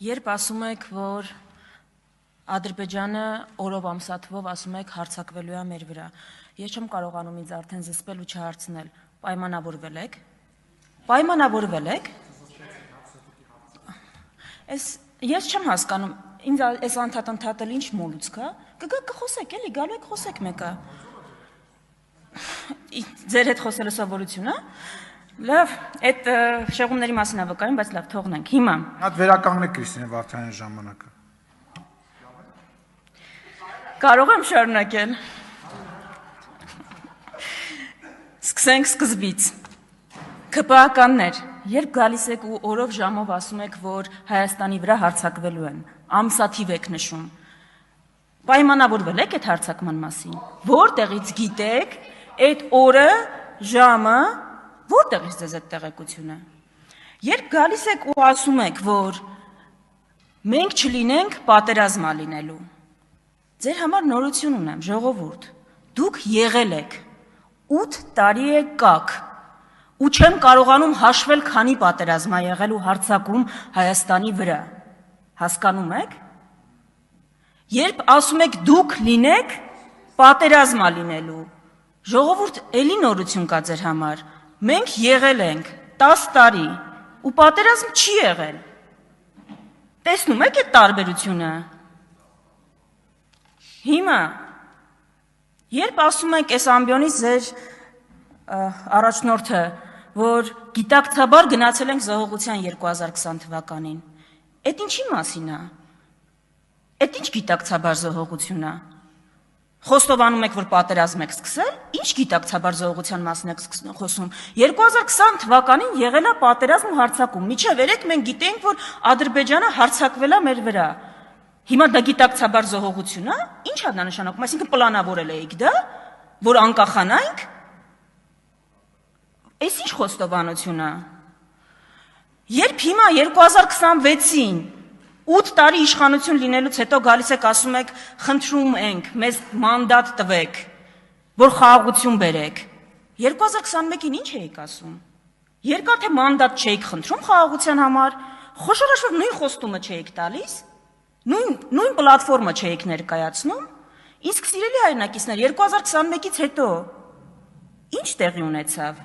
Երբ ասում եք, որ Ադրբեջանը օրով ամսաթվով ասում եք հարձակվելու է մեր վրա, ես չեմ կարողանում ինձ արդեն զսպել ու չհարցնել, պայմանավորվել եք։ Պայմանավորվել եք։ Ես չեմ հասկանում, ինձ այս անդադար ինչ մոլուցք է, կգա կխոսեք, էլի գալու եք խոսեք մեկը։ Ձեր հետ խոսելու սովորություն է։ Լավ, այդ շեղումների մասին է վկայում, բայց լավ, թողնենք։ Հիմա Հատ վերականգնեք Կրիստինե Վարդանյանի ժամանակը։ Կարող եմ շարունակել։ Սկսենք սկզբից։ ԿՊԱ-ականներ, երբ գալիս եք ու օրով ժամով ասում եք, որ Հայաստանի վրա հարձակվելու են, ամսաթիվ եք նշում, պայմանավորվել եք այդ հարձակման մասին, որտեղից գիտեք այդ օրը, ժամը, որտեղից ձեզ այդ տեղեկությունը։ Երբ գալիս եք ու ասում եք, որ մենք չլինենք պատերազմա լինելու, ձեր համար նորություն ունեմ, ժողովուրդ, դուք եղել եք, 8 տարի եք կաք, ու չեմ կարողանում հաշվել քանի պատերազմա եղել ու հարձակում Հայաստանի վրա, հասկանում եք։ Երբ ասում եք դուք լինեք, պատերազմա լինելու, ժողովուրդ էլի նորություն կա ձեր համար, մենք եղել ենք 10 տարի ու պատերազմ չի եղել, տեսնում եք այդ տարբերությունը։ Հիմա, երբ ասում եք այս ամբիոնից ձեր առաջնորդը, որ գիտակցաբար գնացել ենք զոհողության 2020 թվականին, այդ ինչի մասին է, այդ ինչ գիտակցաբար զոհողություն է, խոստովանում եք, որ պատերազմ եք սկսել, ինչ գիտակցաբար զոհողության մասին եք խոսում, 2020 թվականին եղել է պատերազմ ու հարձակում, միջև երեկ մենք գիտենք, որ Ադրբեջանը հարձակվել է մեր վրա, հիմա դա գիտակցաբար զոհողություն է, ինչ է դա նշանակում, այսինքն պլանավորել էիք դա, որ անկախանանք, այս ինչ խոստովանություն է, երբ հիմա 2026-ին 8 տարի իշխանություն լինելուց հետո գալիս եք ասում եք, խնդրում ենք, մեզ մանդատ տվեք, որ խաղաղություն բերեք, 2021-ին ինչ էիք ասում, երկար թե մանդատ չէիք խնդրում խաղաղության համար, խոշորաշոր նույն խոստումը չէիք տալիս, նույն պլատֆորմը չէիք ներկայացնում, իսկ սիրելի հայրենակիցներ, 2021-ից հետո ինչ տեղի ունեցավ,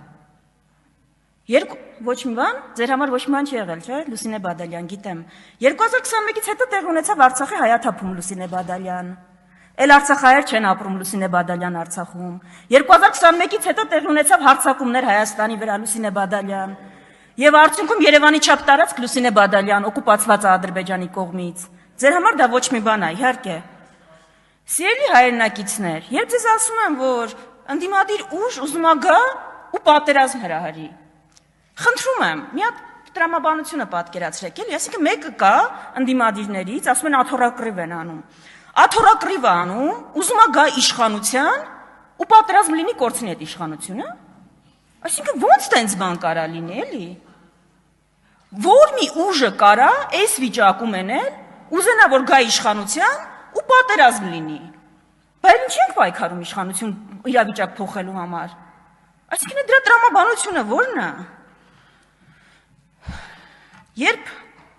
ոչ մի բան, ձեր համար ոչ մի բան չի եղել, չէ, Լուսինե Բադալյան, գիտեմ, 2021-ից հետո տեղի ունեցավ Արցախի հայաթափում Լուսինե Բադալյան, էլ Արցախահայեր չեն ապրում Լուսինե Բադալյան Արցախում, 2021-ից հետո տեղի ունեցավ հարձակումներ Հայաստանի վրա Լուսինե Բադալյան, եւ արդյունքում Երևանի չափ տարածք Լուսինե Բադալյան օկուպացված է Ադրբեջանի կողմից, ձեր համար դա ոչ մի բան է, իհարկե։ Սիրելի հայրենակիցներ, երբ ձեզ ասում եմ, որ ընդդիմադիր ուժ ուզում է գա ու պատերազմ հրահրի, խնդրում եմ, մի հատ տրամաբանությունը պատկերացրեք, էլի, այսինքն մեկը կա ընդդիմադիրներից, ասում են աթոռակռիվ են անում։ Աթոռակռիվ է անում, ուզում է գա իշխանության ու պատերազմ լինի կորցնի այդ իշխանությունը։ Այսինքն ո՞նց տենց բան կարա լինի, էլի։ Որ մի ուժը կարա այս վիճակում էնել, ուզենա որ գա իշխանության ու պատերազմ լինի։ Բայց ինչ ենք պայքարում իշխանություն իրավիճակ փոխելու համար։ Այսինքն դրա տրամաբանությունը ո՞րն է։ Երբ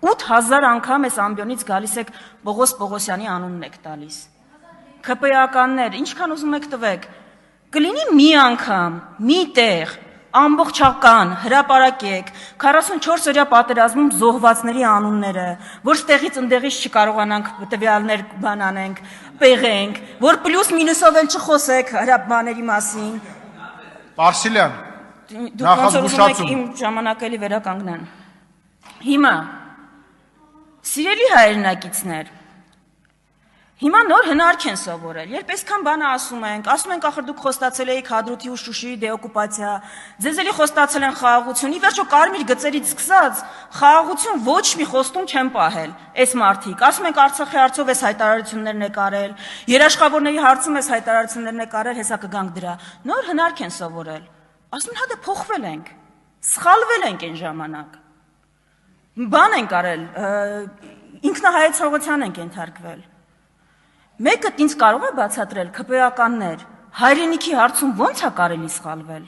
8000 անգամ այս ամբիոնից գալիս եք Պողոս Պողոսյանի անունն եք տալիս, ԿՊԱ-ականներ, ինչքան ուզում եք տվեք, կլինի մի անգամ, մի տեղ, ամբողջական, հրապարակեք, 44 օրյա պատերազմում զոհվածների անունները, որ ստեղից ընդեղից չկարողանանք տվյալներ բան անենք, պեղենք, որ պլյուս մինուսով էլ չխոսեք հրապարակների մասին։ Պարսիլյան, դուք ոնց որ ուզում եք իմ ժամանակը էլի վերականգնեն։ Հիմա, սիրելի հայրենակիցներ, հիմա նոր հնարք են սովորել, երբ այսքան բանը ասում ենք, ախր դուք խոստացել էիք Հադրութի ու Շուշիի դեօկուպացիա, ձեզ էլի խոստացել են խաղաղություն, ի վերջո կարմիր գծերից սկսած, խաղաղություն ոչ մի խոստում չեն պահել, այս մարդիկ, ասում ենք Արցախի հարցով էս հայտարարություններն եք արել, երաշխավորների հարցում էս հայտարարություններն եք արել, հեսա կգանք դրա, նոր հնարք են սովորել, ասում են հա դե փոխվել ենք, սխալվել ենք այն ժամանակ, բան ենք արել, ինքնահայեցողության ենք ենթարկվել, մեկը ինձ կարող է բացատրել ԿՊԱ-ականներ, հայրենիքի հարցում ո՞նց է կարելի սխալվել։